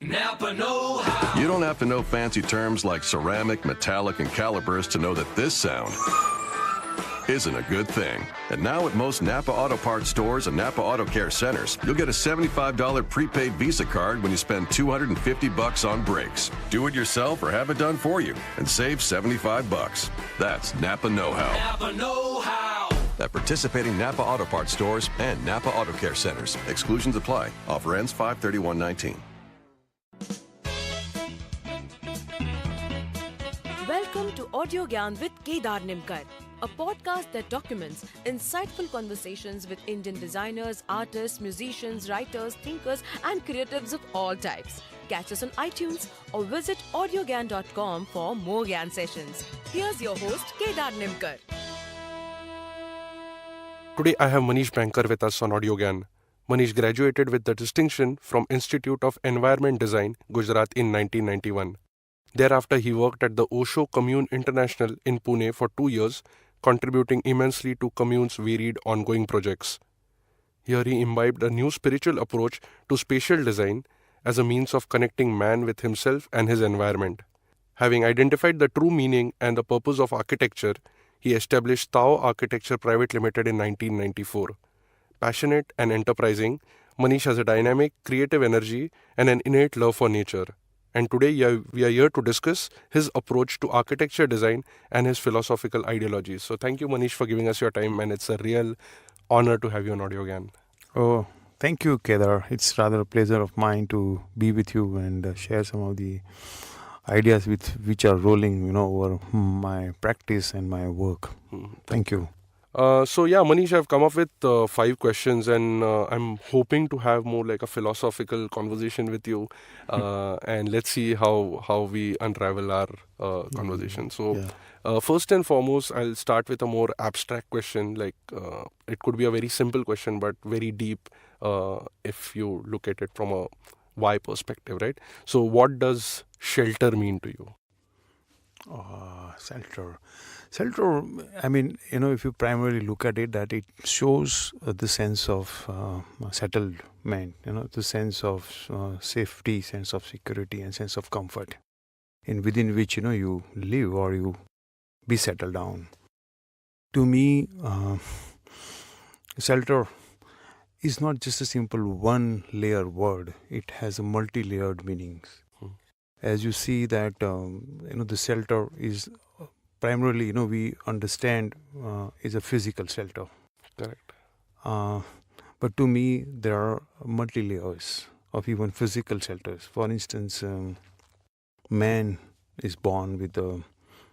NAPA know-how. You don't have to know fancy terms like ceramic, metallic, and calipers to know that this sound isn't a good thing. And now at most NAPA Auto Parts stores and NAPA Auto Care centers, you'll get a $75 prepaid Visa card when you spend $250 on brakes. Do it yourself or have it done for you and save $75. That's NAPA know-how. NAPA know-how. At participating NAPA Auto Parts stores and NAPA Auto Care centers. Exclusions apply. Offer ends 5/31/19. Welcome to Audio Gyan with Kedar Nimkar, a podcast that documents insightful conversations with Indian designers, artists, musicians, writers, thinkers, and creatives of all types. Catch us on iTunes or visit audiogyan.com for more Gyan sessions. Here's your host, Kedar Nimkar. Today I have Manish Banker with us on Audio Gyan. Manish graduated with the distinction from Institute of Environment Design, Gujarat in 1991. Thereafter, he worked at the Osho Commune International in Pune for 2 years, contributing immensely to Commune's varied ongoing projects. Here he imbibed a new spiritual approach to spatial design as a means of connecting man with himself and his environment. Having identified the true meaning and the purpose of architecture, he established TAO Architecture Pvt Limited in 1994. Passionate and enterprising, Manish has a dynamic, creative energy and an innate love for nature. And today we are here to discuss his approach to architecture design and his philosophical ideologies. So thank you, Manish, for giving us your time, and it's a real honor to have you on Audio Gyan. Oh, thank you, Kedar. It's rather a pleasure of mine to be with you and share some of the ideas which are rolling, over my practice and my work. Thank you. Manish, I've come up with 5 questions, and I'm hoping to have more like a philosophical conversation with you, and let's see how we unravel our conversation. First and foremost, I'll start with a more abstract question. It could be a very simple question, but very deep if you look at it from a why perspective, right? So what does shelter mean to you? Shelter. Shelter, if you primarily look at it, that it shows the sense of settlement, the sense of safety, sense of security, and sense of comfort, within which, you live or you be settled down. To me, shelter is not just a simple one-layer word. It has a multi-layered meanings. As you see that, the shelter is primarily, we understand is a physical shelter. Correct. But to me, there are multi-layers of even physical shelters. For instance, man is born with a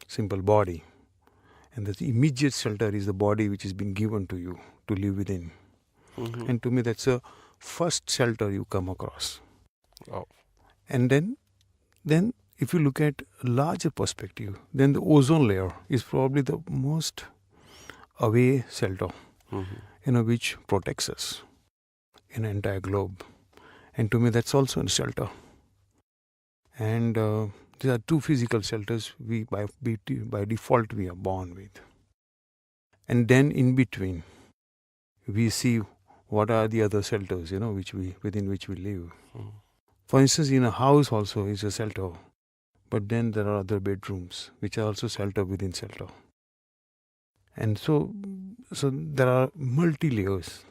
simple body. And the immediate shelter is the body which has been given to you to live within. Mm-hmm. And to me, that's the first shelter you come across. Oh. And then if you look at a larger perspective, then the ozone layer is probably the most away shelter, which protects us in an entire globe. And to me, that's also a shelter. And there are 2 physical shelters by default we are born with. And then in between, we see what are the other shelters, within which we live. For instance, in a house also is a shelter. But then there are other bedrooms, which are also shelter within shelter. And so there are multi-layers.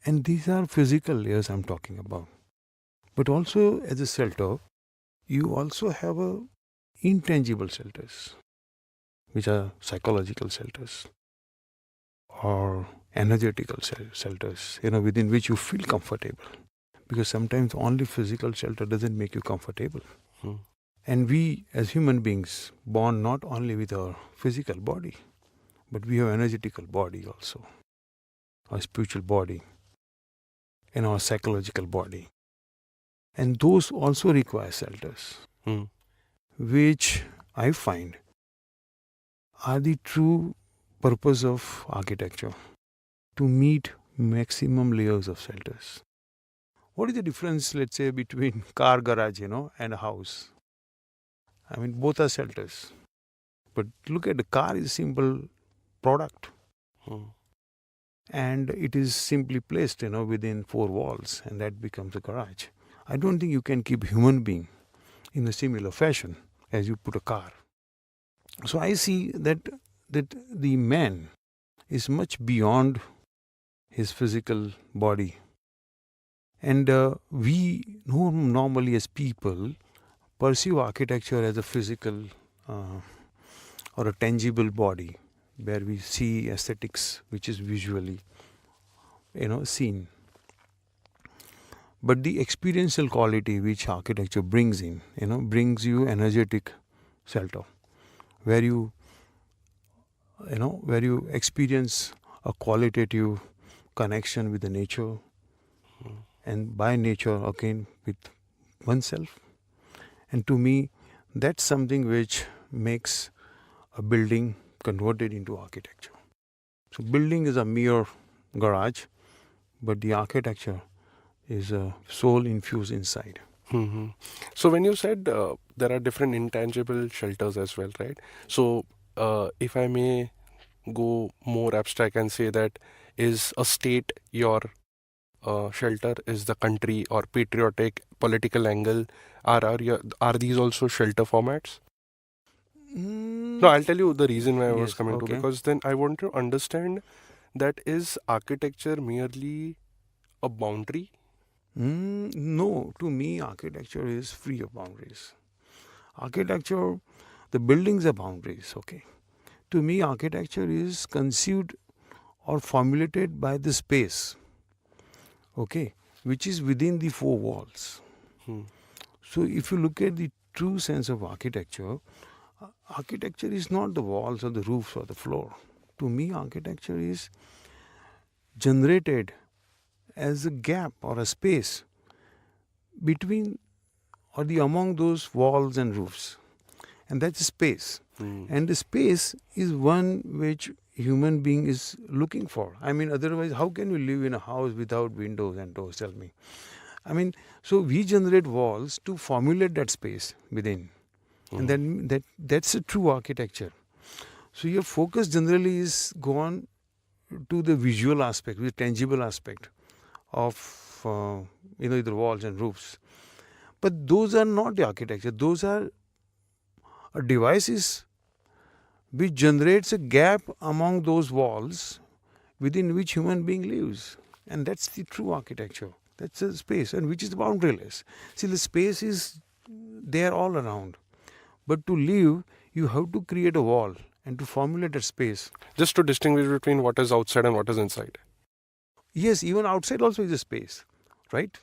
And these are physical layers I'm talking about. But also as a shelter, you also have intangible shelters, which are psychological shelters or energetical shelters, within which you feel comfortable. Because sometimes only physical shelter doesn't make you comfortable. And we, as human beings, born not only with our physical body, but we have energetical body also, our spiritual body, and our psychological body. And those also require shelters, which I find are the true purpose of architecture, to meet maximum layers of shelters. What is the difference, let's say, between car garage, and a house? Both are shelters. But look at the car is a simple product. And it is simply placed, within 4 walls, and that becomes a garage. I don't think you can keep human being in a similar fashion as you put a car. So I see that the man is much beyond his physical body. And we normally as people perceive architecture as a physical or a tangible body where we see aesthetics which is visually seen. But the experiential quality which architecture brings in, brings you energetic shelter, where you experience a qualitative connection with the nature, and by nature again with oneself. And to me, that's something which makes a building converted into architecture. So building is a mere garage, but the architecture is a soul infused inside. Mm-hmm. So when you said there are different intangible shelters as well, right? So if I may go more abstract and say that is a state your shelter, is the country or patriotic political angle, are these also shelter formats? No, I'll tell you the reason why I was coming to, because then I want to understand that is architecture merely a boundary? No, to me architecture is free of boundaries. Architecture, the buildings are boundaries, okay. To me architecture is conceived or formulated by the space, okay, which is within the four walls. So if you look at the true sense of architecture, architecture is not the walls or the roofs or the floor. To me architecture is generated as a gap or a space between or the among those walls and roofs, and that's space. And the space is one which human being is looking for. I mean, otherwise how can we live in a house without windows and doors? Tell me. I mean, so we generate walls to formulate that space within, and then that's a true architecture. So your focus generally is gone to the visual aspect, the tangible aspect of either walls and roofs. But those are not the architecture. Those are devices which generates a gap among those walls within which human being lives. And that's the true architecture. That's a space, and which is boundaryless. See, the space is there all around. But to live, you have to create a wall and to formulate a space. Just to distinguish between what is outside and what is inside. Yes, even outside also is a space, right?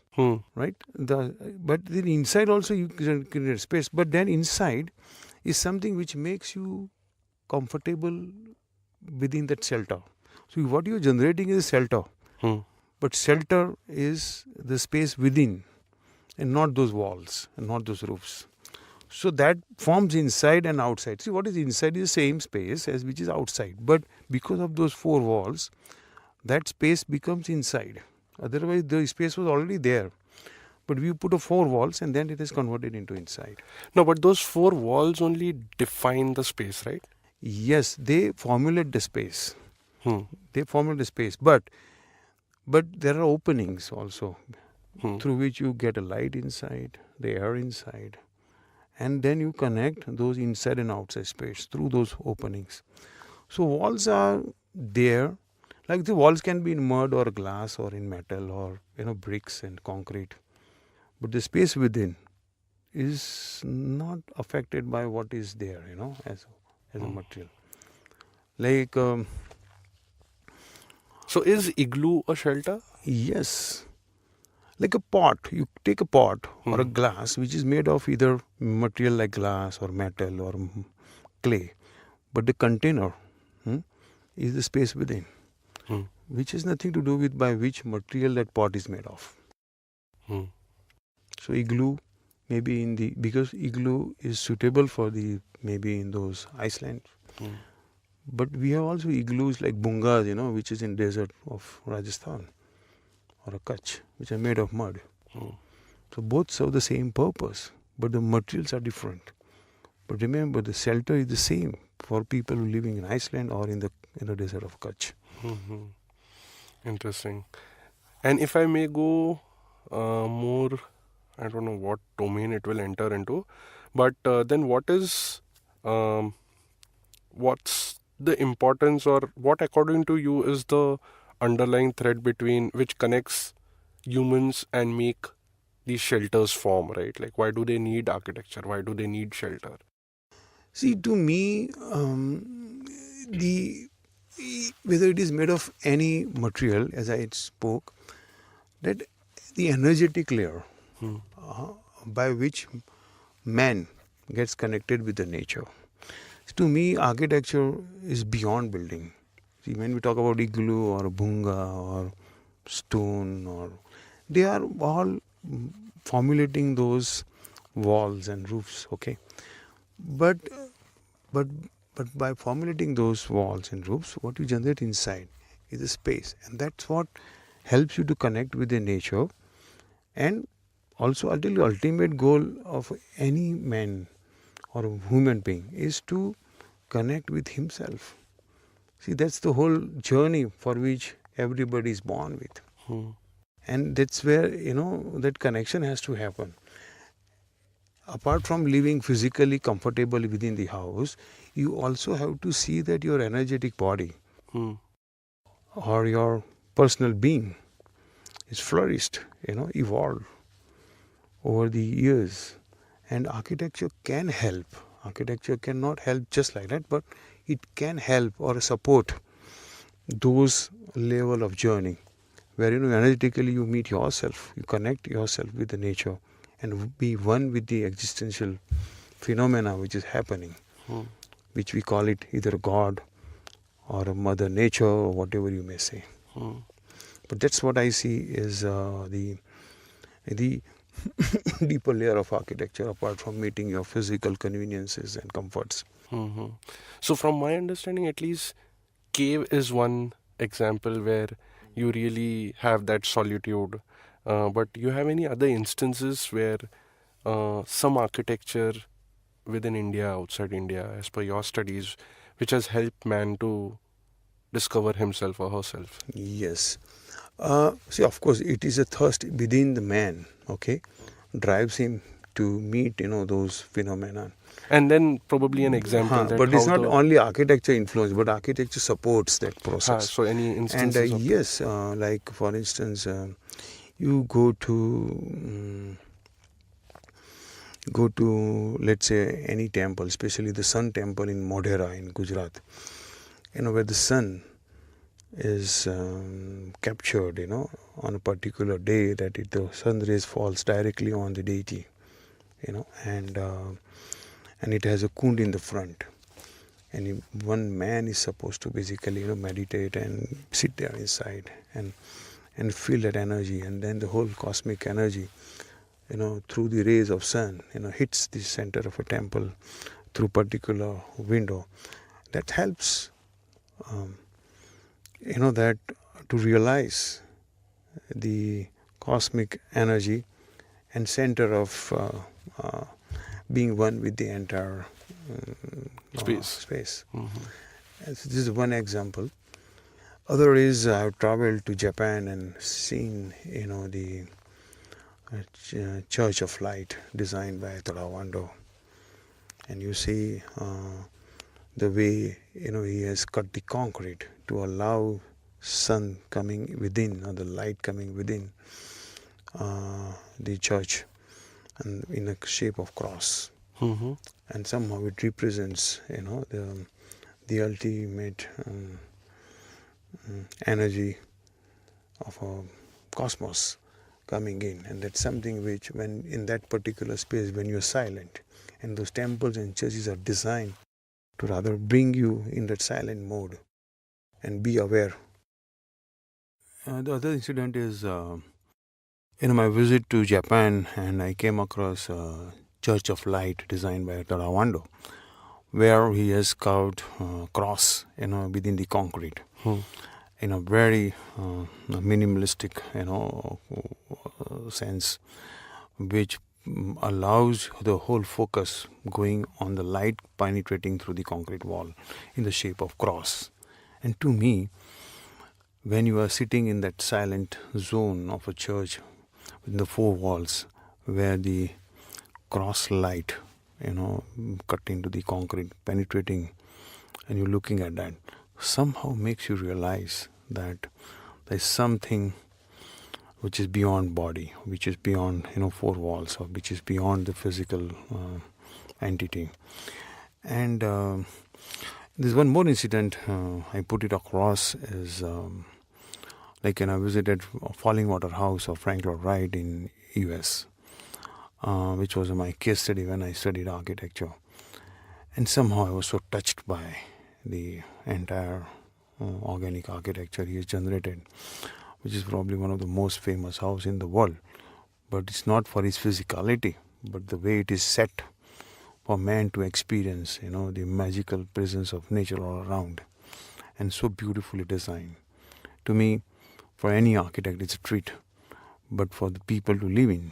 Right? But then inside also you can create a space. But then inside is something which makes you comfortable within that shelter. So what you're generating is shelter. But shelter is the space within and not those walls and not those roofs. So that forms inside and outside. See, what is inside is the same space as which is outside. But because of those four walls, that space becomes inside. Otherwise, the space was already there. But we put a four walls and then it is converted into inside. No, but those four walls only define the space, right? Yes, they formulate the space. They formulate the space. But there are openings also through which you get a light inside, the air inside. And then you connect those inside and outside space through those openings. So walls are there. Like the walls can be in mud or glass or in metal or bricks and concrete. But the space within is not affected by what is there, as a material. Like so is igloo a shelter? Yes. Like a pot, you take a pot or a glass which is made of either material like glass or metal or clay, but the container is the space within, which has nothing to do with by which material that pot is made of. So igloo, maybe because igloo is suitable for maybe in those Iceland. But we have also igloos like bungas, which is in desert of Rajasthan or a Kutch, which are made of mud. So both serve the same purpose, but the materials are different. But remember, the shelter is the same for people who are living in Iceland or in the desert of Kutch. Interesting. And if I may go more I don't know what domain it will enter into. But then what's the importance, or what according to you is the underlying thread between which connects humans and make these shelters form, right? Like, why do they need architecture? Why do they need shelter? See, to me, whether it is made of any material, as I spoke, that the energetic layer by which man gets connected with the nature. To me, architecture is beyond building. See, when we talk about igloo or bunga or stone, or they are all formulating those walls and roofs, okay? But by formulating those walls and roofs, what you generate inside is a space, and that's what helps you to connect with the nature. And also, the ultimate goal of any man or a human being is to connect with himself. See, that's the whole journey for which everybody is born with. And that's where, that connection has to happen. Apart from living physically comfortable within the house, you also have to see that your energetic body or your personal being is flourished, evolved over the years. And architecture can help. Architecture cannot help just like that, but it can help or support those level of journey where, energetically you meet yourself, you connect yourself with the nature and be one with the existential phenomena which is happening, which we call it either God or a mother nature or whatever you may say. But that's what I see is the deeper layer of architecture, apart from meeting your physical conveniences and comforts. So from my understanding, at least, cave is one example where you really have that solitude. But you have any other instances where some architecture within India, outside India, as per your studies, which has helped man to discover himself or herself? Yes. See, of course, it is a thirst within the man, okay, drives him to meet, those phenomena. And then probably an example. But it's not only architecture influence, but architecture supports that process. So any instances? And yes, like for instance, you go to let's say any temple, especially the sun temple in Modhera in Gujarat, where the sun is captured, on a particular day, that the sun rays falls directly on the deity, and it has a kund in the front, and one man is supposed to basically meditate and sit there inside and feel that energy, and then the whole cosmic energy through the rays of sun hits the center of a temple through particular window. That helps that to realize the cosmic energy and center of being one with the entire space. This is one example. Other is I've traveled to Japan and seen the Church of Light designed by TAO, and you see the way he has cut the concrete to allow sun coming within, or the light coming within the church, and in a shape of cross. And somehow it represents the ultimate energy of a cosmos coming in. And that's something which, when in that particular space, when you're silent, and those temples and churches are designed to rather bring you in that silent mode and be aware. The other incident is my visit to Japan, and I came across a Church of Light designed by TAO, where he has carved a cross within the concrete in a very minimalistic sense, which allows the whole focus going on the light penetrating through the concrete wall in the shape of cross. And to me, when you are sitting in that silent zone of a church within the four walls, where the cross light, cut into the concrete, penetrating, and you're looking at that, somehow makes you realize that there's something which is beyond body, which is beyond, four walls, or which is beyond the physical entity. And there's one more incident I put it across is like when I visited Falling Water House of Frank Lloyd Wright in US, which was my case study when I studied architecture. And somehow I was so touched by the entire organic architecture he has generated, which is probably one of the most famous house in the world. But it's not for its physicality, but the way it is set for man to experience, the magical presence of nature all around, and so beautifully designed. To me, for any architect, it's a treat, but for the people to live in,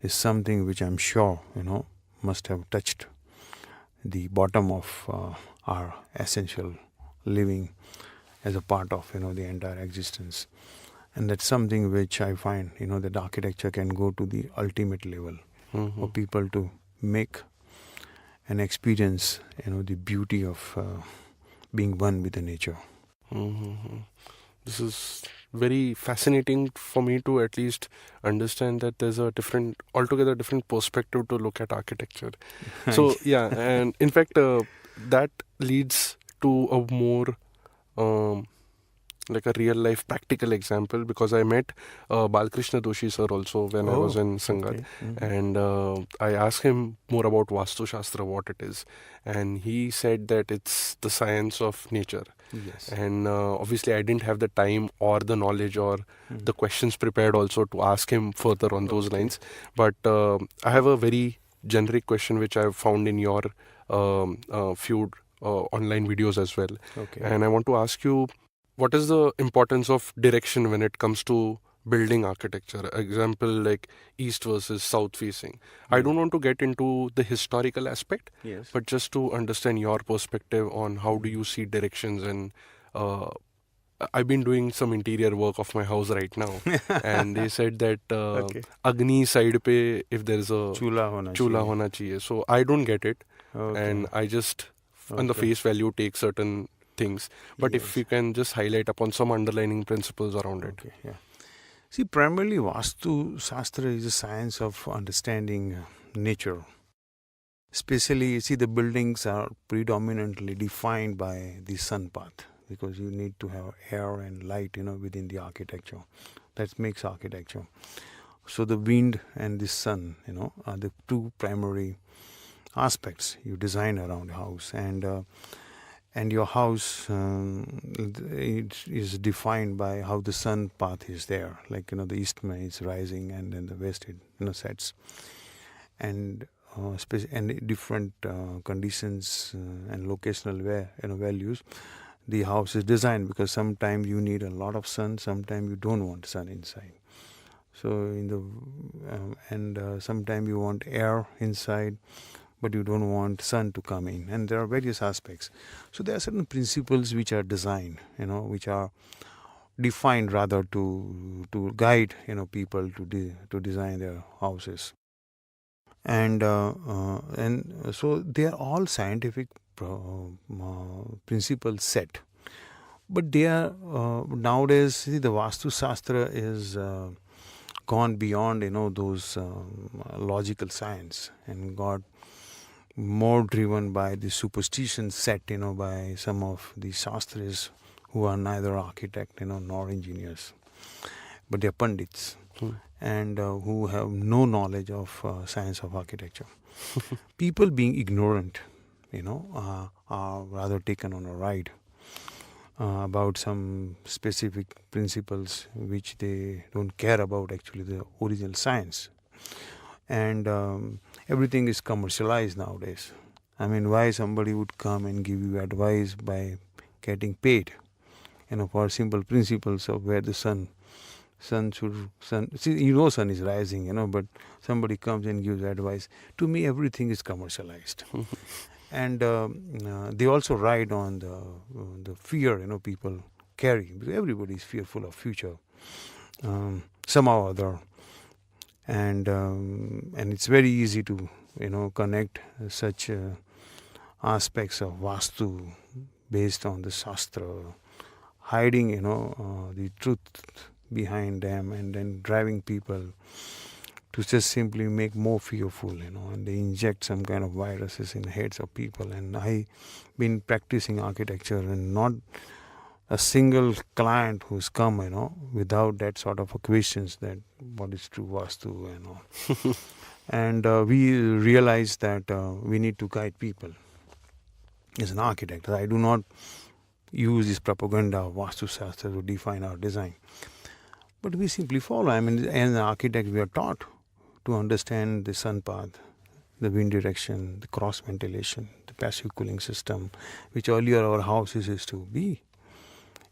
is something which I'm sure, must have touched the bottom of our essential living as a part of, the entire existence. And that's something which I find, that architecture can go to the ultimate level for people to make and experience, the beauty of being one with the nature. This is very fascinating for me to at least understand that there's a altogether different perspective to look at architecture. So, yeah, and in fact, that leads to a more like a real life practical example, because I met Balkrishna Doshi sir also when I was in Sangat, and I asked him more about Vastu Sharshtra, what it is, and he said that it's the science of nature. Yes. And obviously I didn't have the time or the knowledge or the questions prepared also to ask him further on those lines, but I have a very generic question which I've found in your few online videos as well. And I want to ask you, what is the importance of direction when it comes to building architecture? Example like east versus south facing. I don't want to get into the historical aspect, but just to understand your perspective on how do you see directions. And I've been doing some interior work of my house right now, and they said that Agni side pe if there is a chula hona chahiye. So I don't get it, and I just on the face value take certain things, but if you can just highlight upon some underlying principles around it. See, primarily Vastu Sharshtra is a science of understanding nature. Especially, the buildings are predominantly defined by the sun path, because you need to have air and light, within the architecture. That makes architecture. So the wind and the sun, are the two primary aspects you design around a house. And your house it is defined by how the sun path is there. Like, the east is rising and then the west it sets. And different conditions and locational values, the house is designed, because sometimes you need a lot of sun, sometimes you don't want sun inside. So sometimes you want air inside, but you don't want sun to come in, and there are various aspects. So there are certain principles which are designed, which are defined rather to guide, people to design their houses, and so they are all scientific principles set. But they are nowadays, the Vastu Sharshtra is gone beyond, those logical science, and got more driven by the superstition set, by some of the Shastris who are neither architect, nor engineers, but they are pandits, and who have no knowledge of science of architecture. People being ignorant, are rather taken on a ride about some specific principles which they don't care about actually the original science. And everything is commercialized nowadays. I mean, why somebody would come and give you advice by getting paid, for simple principles of where the sun should. See, sun is rising, but somebody comes and gives advice. To me, everything is commercialized. And they also ride on the fear, people carry, because everybody is fearful of future somehow or other. and it's very easy to connect such aspects of Vastu based on the Shastra, hiding the truth behind them, and then driving people to just simply make more fearful, and they inject some kind of viruses in the heads of people. And I've been practicing architecture, and not a single client who's come, without that sort of questions that what is true Vastu, And we realized that we need to guide people. As an architect, I do not use this propaganda of Vastu Sharshtra to define our design. But we simply follow. As an architect, we are taught to understand the sun path, the wind direction, the cross ventilation, the passive cooling system, which earlier our houses used to be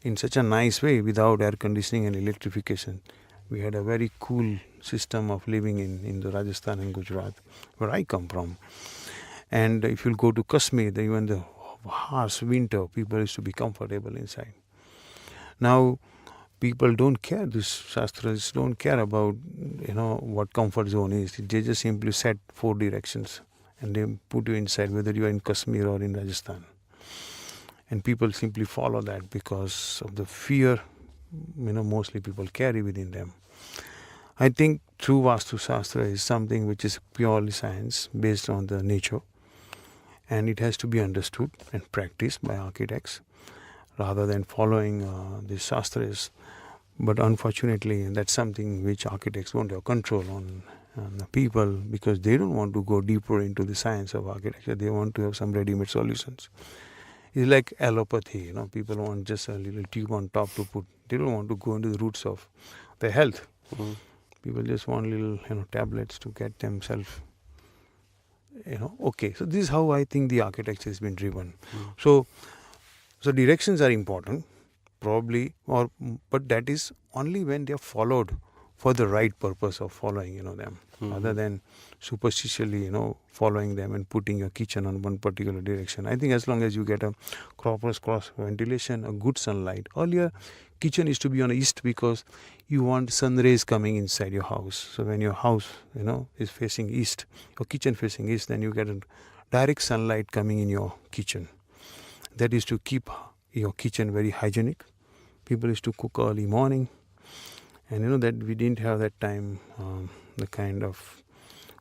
in such a nice way without air conditioning and electrification. We had a very cool system of living in the Rajasthan and Gujarat, where I come from. And if you go to Kashmir, even the harsh winter, people used to be comfortable inside. Now, people don't care. These Shastras don't care about, what comfort zone is. They just simply set 4 directions and they put you inside, whether you are in Kashmir or in Rajasthan. And people simply follow that because of the fear, mostly people carry within them. I think true Vastu Shastra is something which is purely science based on the nature, and it has to be understood and practiced by architects rather than following the Shastras. But unfortunately, that's something which architects don't have control on the people, because they don't want to go deeper into the science of architecture. They want to have some ready-made solutions. It's like allopathy, people want just a little tube on top to put. They don't want to go into the roots of their health. Mm-hmm. People just want little, tablets to get themselves, okay. So this is how I think the architecture has been driven. Mm-hmm. So directions are important, probably, but that is only when they are followed for the right purpose of following, them, other than superstitiously, following them and putting your kitchen on one particular direction. I think as long as you get a cross ventilation, a good sunlight. Earlier, kitchen used to be on the east because you want sun rays coming inside your house. So when your house, is facing east, your kitchen facing east, then you get a direct sunlight coming in your kitchen. That is to keep your kitchen very hygienic. People used to cook early morning. And that we didn't have that time, the kind of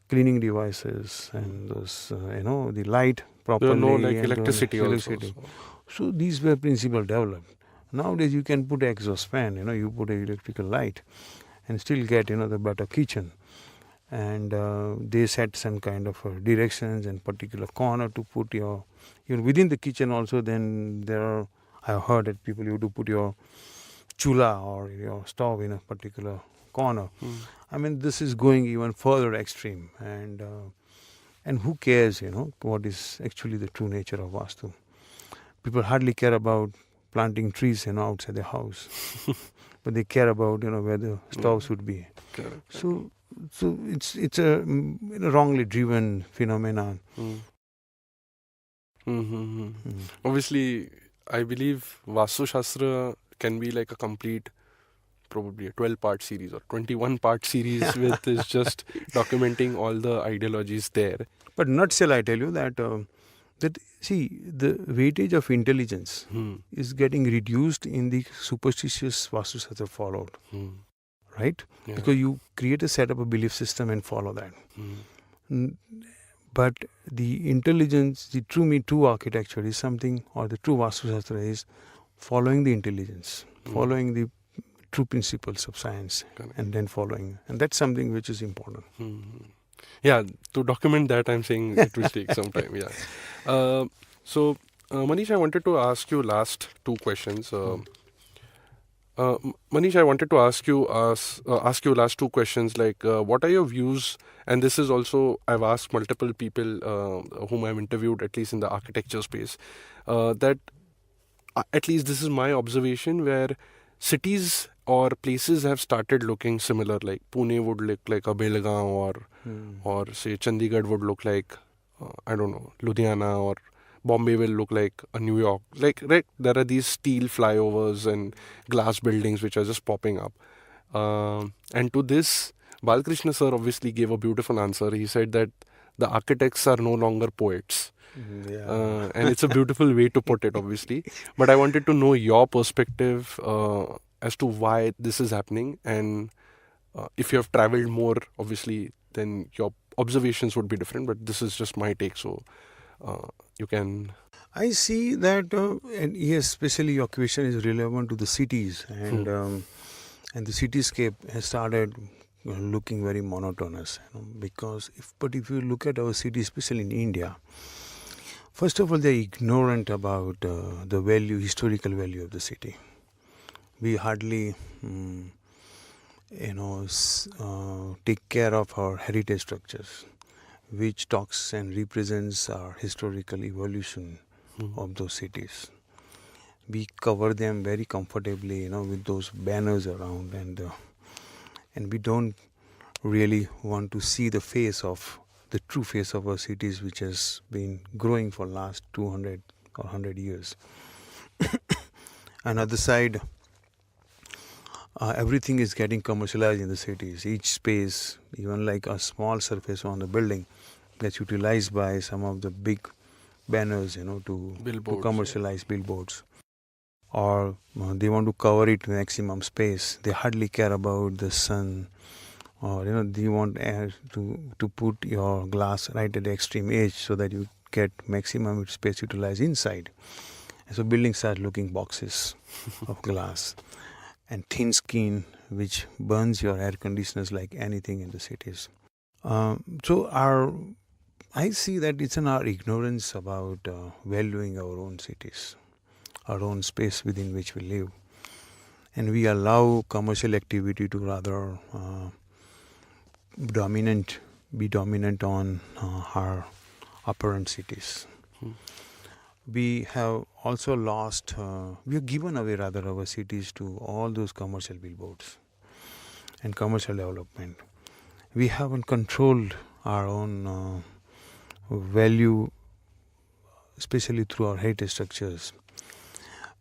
cleaning devices and those, the light properly. There were no electricity also. So these were principles developed. Nowadays you can put exhaust fan, you put an electrical light and still get, the better kitchen. And they set some kind of directions and particular corner to put your, within the kitchen also. Then I've heard that people you to put your chula or your stove in a particular corner. This is going even further extreme, and who cares, what is actually the true nature of Vastu. People hardly care about planting trees, outside the house, but they care about, where the stove should be. Correct. So it's a wrongly driven phenomenon. Obviously, I believe Vastu Shastra can be like a complete, probably a 12-part series or 21-part series with is just documenting all the ideologies there. But nutshell, I tell you that the weightage of intelligence is getting reduced in the superstitious Vastu Shastra followed, right? Yeah. Because you create a set up a belief system and follow that. But the intelligence, the true architecture is something, or the true Vastu Shastra is following the intelligence, following the true principles of science. Correct. And then following. And that's something which is important. Yeah, to document that, I'm saying it will take some time. Yeah. So, Manish, I wanted to ask you last 2 questions. Manish, I wanted to ask you last 2 questions. Like, what are your views? And this is also, I've asked multiple people whom I've interviewed, at least in the architecture space, that at least this is my observation, where cities or places have started looking similar. Like Pune would look like a Belgaum, or say Chandigarh would look like, Ludhiana, or Bombay will look like a New York. Like, right, there are these steel flyovers and glass buildings which are just popping up. And to this, Balkrishna sir obviously gave a beautiful answer. He said that the architects are no longer poets. And it's a beautiful way to put it, obviously. But I wanted to know your perspective as to why this is happening. And if you have traveled more, obviously, then your observations would be different. But this is just my take. So you can... I see that, and yes, especially your question is relevant to the cities, and the cityscape has started looking very monotonous. Because if you look at our cities, especially in India, first of all, they're ignorant about the historical value of the city. We hardly, take care of our heritage structures, which talks and represents our historical evolution of those cities. We cover them very comfortably, with those banners around, and we don't really want to see the true face of our cities, which has been growing for last 200 or 100 years. Another side, everything is getting commercialized in the cities. Each space, even like a small surface on the building, gets utilized by some of the big banners, to commercialize billboards. Or they want to cover it with maximum space. They hardly care about the sun. Or they want to put your glass right at the extreme edge so that you get maximum space utilized inside. And so buildings start looking boxes of glass and thin skin, which burns your air conditioners like anything in the cities. I see that it's in our ignorance about valuing our own cities, our own space within which we live. And we allow commercial activity to rather be dominant on our apparent cities. We have also we have given away rather our cities to all those commercial billboards and commercial development. We haven't controlled our own value, especially through our heritage structures.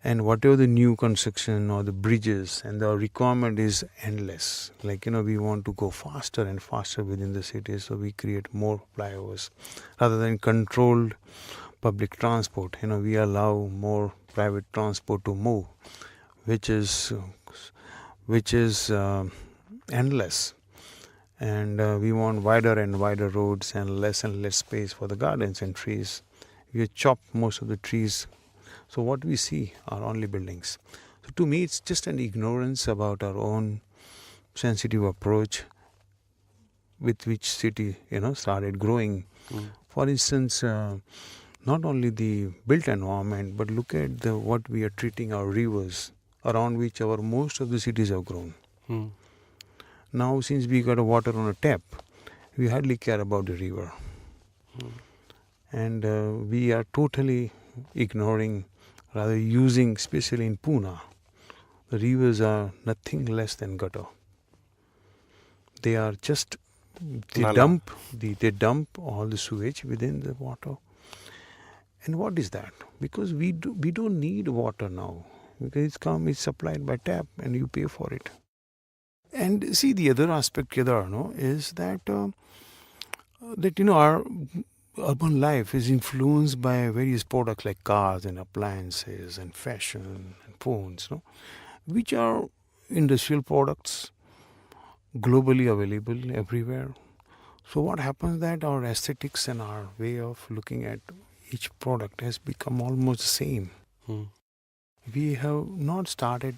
And whatever the new construction or the bridges, and the requirement is endless. We want to go faster and faster within the city, so we create more flyovers. Rather than controlled public transport, we allow more private transport to move, which is endless. And we want wider and wider roads and less space for the gardens and trees. We have chopped most of the trees. So what we see are only buildings. So to me, it's just an ignorance about our own sensitive approach with which city, started growing. For instance, not only the built environment, but look at what we are treating our rivers, around which most of the cities have grown. Now, since we got water on a tap, we hardly care about the river. And we are totally ignoring, rather using, especially in Pune, the rivers are nothing less than gutter. They are just, they dump all the sewage within the water. And what is that? Because we don't need water now. Because it's supplied by tap and you pay for it. And see, the other aspect, Kedar, is that our urban life is influenced by various products like cars and appliances and fashion and phones, which are industrial products globally available everywhere. So what happens that our aesthetics and our way of looking at each product has become almost the same. We have not started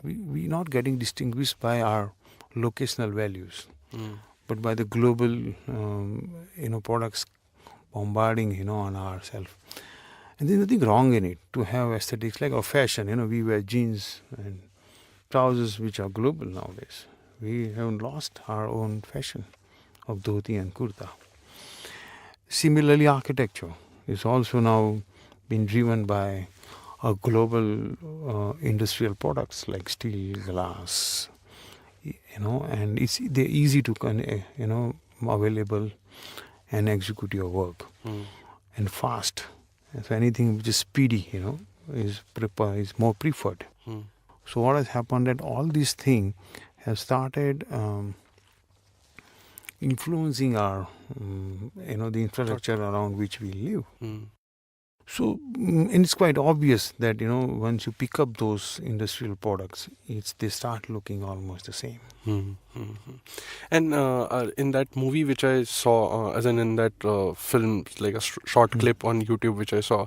we're not getting distinguished by our locational values, but by the global, products bombarding, on ourselves. And there's nothing wrong in it to have aesthetics like our fashion. We wear jeans and trousers which are global nowadays. We haven't lost our own fashion of dhoti and kurta. Similarly, architecture is also now being driven by global industrial products like steel, glass, and they're easy to, available and execute your work and fast. And so anything which is speedy, is more preferred. So what has happened that all these things have started influencing our, the infrastructure around which we live. So, and it's quite obvious that, once you pick up those industrial products, they start looking almost the same. And in that movie which I saw, as in that film, like a short clip on YouTube which I saw,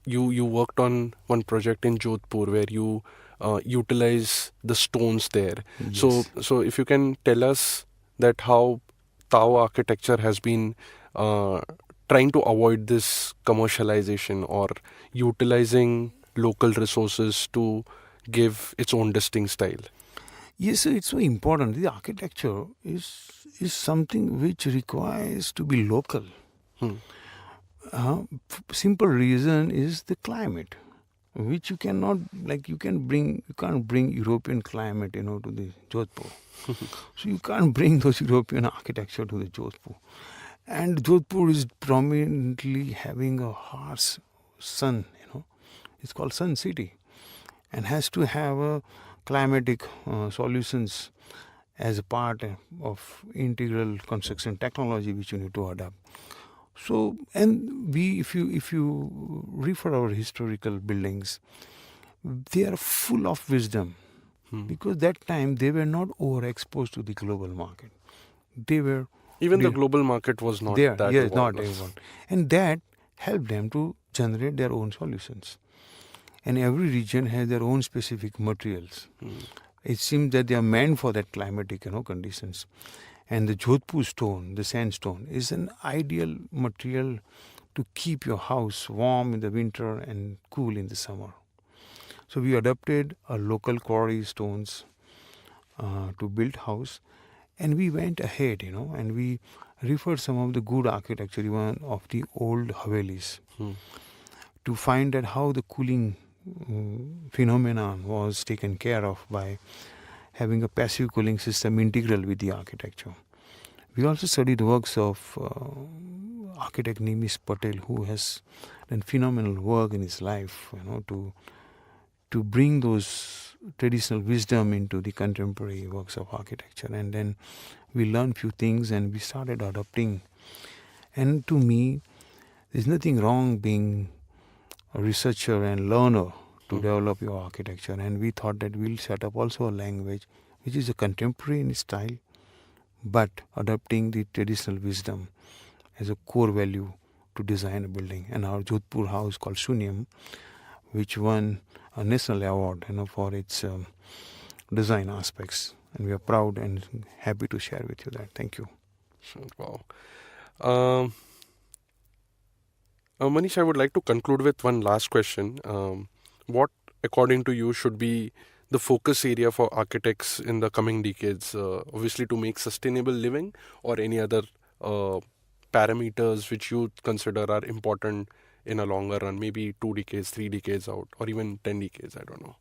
you worked on one project in Jodhpur where you utilize the stones there. Yes. So if you can tell us that how TAO architecture has been trying to avoid this commercialization or utilizing local resources to give its own distinct style. Yes, so it's so important. The architecture is something which requires to be local. Simple reason is the climate, which you cannot, you can't bring European climate, to the Jodhpur. So you can't bring those European architecture to the Jodhpur. And Jodhpur is prominently having a harsh sun, it's called Sun City, and has to have a climatic solutions as a part of integral construction technology which you need to adopt. So, and if you refer our historical buildings, they are full of wisdom, because that time they were not overexposed to the global market. They were the global market was not there. that. Yes, not everyone, and that helped them to generate their own solutions. And every region has their own specific materials. It seems that they are meant for that climatic, conditions. And the Jodhpur stone, the sandstone, is an ideal material to keep your house warm in the winter and cool in the summer. So we adopted a local quarry stones to build house, and we went ahead, and we referred some of the good architecture, even of the old Havelis, to find out how the cooling phenomenon was taken care of by having a passive cooling system integral with the architecture. We also studied works of architect Nimish Patel, who has done phenomenal work in his life, to bring those traditional wisdom into the contemporary works of architecture. And then we learned few things and we started adopting. And to me, there's nothing wrong being a researcher and learner to develop your architecture. And we thought that we'll set up also a language which is a contemporary in style, but adopting the traditional wisdom as a core value to design a building. And our Jodhpur house called Shunyam, which won a national award, for its design aspects. And we are proud and happy to share with you that. Thank you. Wow. Manish, I would like to conclude with one last question. What, according to you, should be the focus area for architects in the coming decades? Obviously, to make sustainable living, or any other parameters which you consider are important in a longer run, maybe 2 decades, 3 decades out, or even 10 decades, I don't know.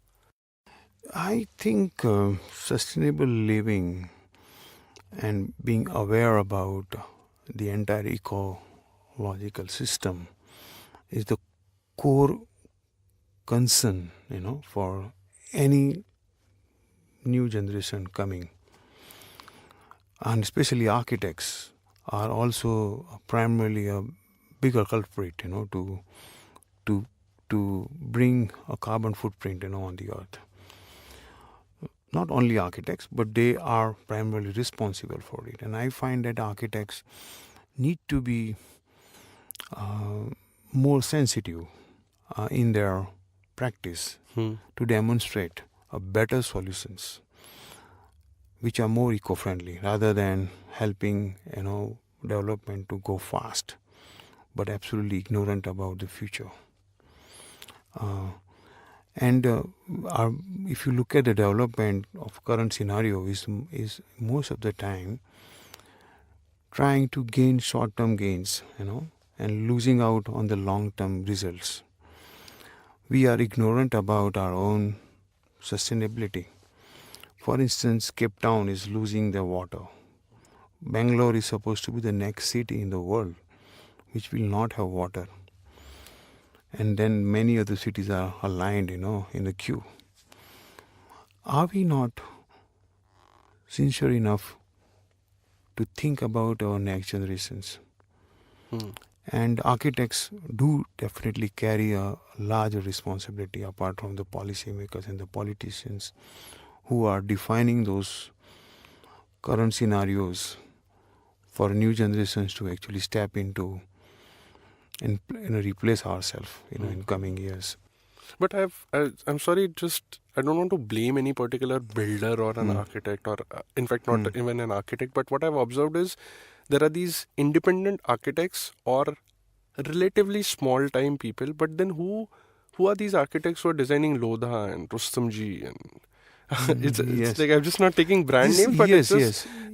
I think sustainable living and being aware about the entire ecological system is the core concern, for any new generation coming. And especially architects are also primarily a bigger culprit, to bring a carbon footprint, on the earth. Not only architects, but they are primarily responsible for it. And I find that architects need to be more sensitive in their practice to demonstrate better solutions which are more eco-friendly, rather than helping development to go fast but absolutely ignorant about the future. If you look at the development of current scenario, is most of the time trying to gain short-term gains, and losing out on the long-term results. We are ignorant about our own sustainability. For instance, Cape Town is losing their water. Bangalore is supposed to be the next city in the world which will not have water. And then many other cities are aligned, in the queue. Are we not sincere enough to think about our next generations. And architects do definitely carry a larger responsibility apart from the policymakers and the politicians who are defining those current scenarios for new generations to actually step into and replace ourselves in coming years. But I'm sorry, I don't want to blame any particular builder or an architect, or in fact not even an architect, but what I've observed is there are these independent architects or relatively small time people, but then who are these architects who are designing Lodha and Rustamji and it's like, I'm just not taking brand names, but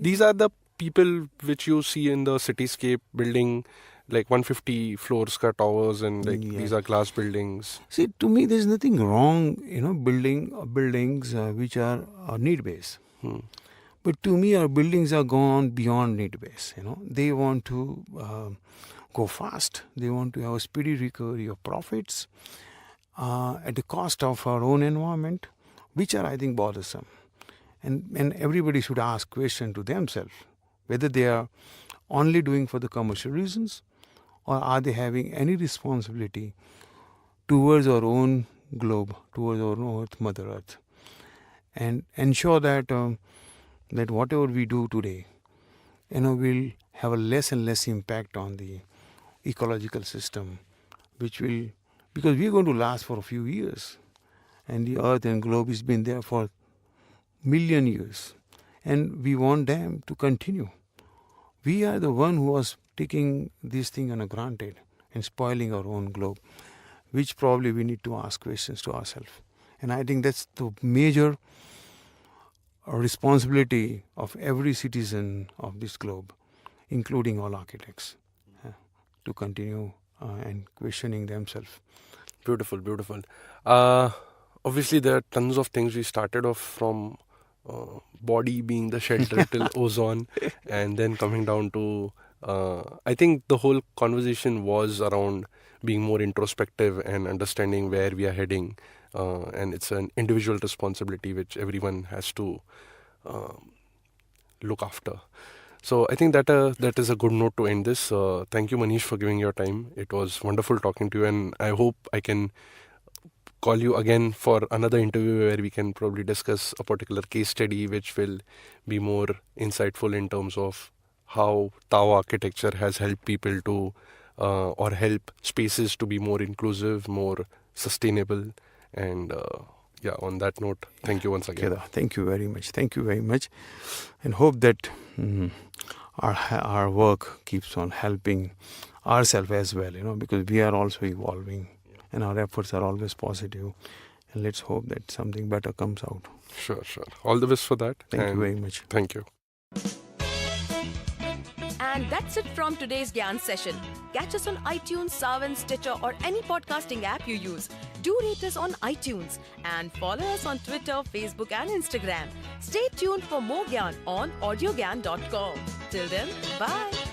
these are the people which you see in the cityscape building like 150 floors ka towers and like these are glass buildings. See, to me, there's nothing wrong, building buildings which are need based. But to me, our buildings are gone beyond need based. They want to go fast. They want to have a speedy recovery of profits at the cost of our own environment, which are, I think, bothersome. And everybody should ask question to themselves whether they are only doing for the commercial reasons, or are they having any responsibility towards our own globe, towards our own Earth, Mother Earth, and ensure that that whatever we do today, will have a less and less impact on the ecological system, because we are going to last for a few years, and the Earth and globe has been there for million years, and we want them to continue. We are the one who was taking this thing on a granted and spoiling our own globe, which probably we need to ask questions to ourselves. And I think that's the major responsibility of every citizen of this globe, including all architects, to continue and questioning themselves. Beautiful. Obviously, there are tons of things. We started off from body being the shelter till ozone, and then coming down to I think the whole conversation was around being more introspective and understanding where we are heading, and it's an individual responsibility which everyone has to look after. So I think that is a good note to end this. Thank you, Manish, for giving your time. It was wonderful talking to you, and I hope I can call you again for another interview where we can probably discuss a particular case study which will be more insightful in terms of how TAO architecture has helped people to or help spaces to be more inclusive, more sustainable. And on that note, thank you once again. Thank you very much. And hope that our work keeps on helping ourselves as well, because we are also evolving. And our efforts are always positive. And let's hope that something better comes out. Sure. All the best for that. Thank you very much. Thank you. And that's it from today's Gyan session. Catch us on iTunes, Saavn, Stitcher or any podcasting app you use. Do rate us on iTunes and follow us on Twitter, Facebook and Instagram. Stay tuned for more Gyan on audiogyan.com. Till then, bye.